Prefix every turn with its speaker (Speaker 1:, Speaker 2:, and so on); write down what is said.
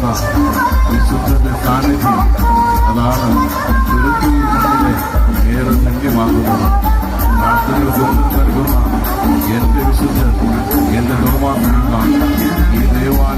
Speaker 1: നൽകുന്ന വിശുദ്ധന്റെ സാന്നിധ്യം അതാണ് തുരുത്തിൽ മണ്ണിലെ ഏറെ ധന്യമാകുന്നത്. പ്രാർത്ഥനകൾക്ക് ഉത്തരം നൽകുന്ന എന്റെ വിശുദ്ധൻ, എന്റെ നിർമ്മാണ ഈ ദേവാലയം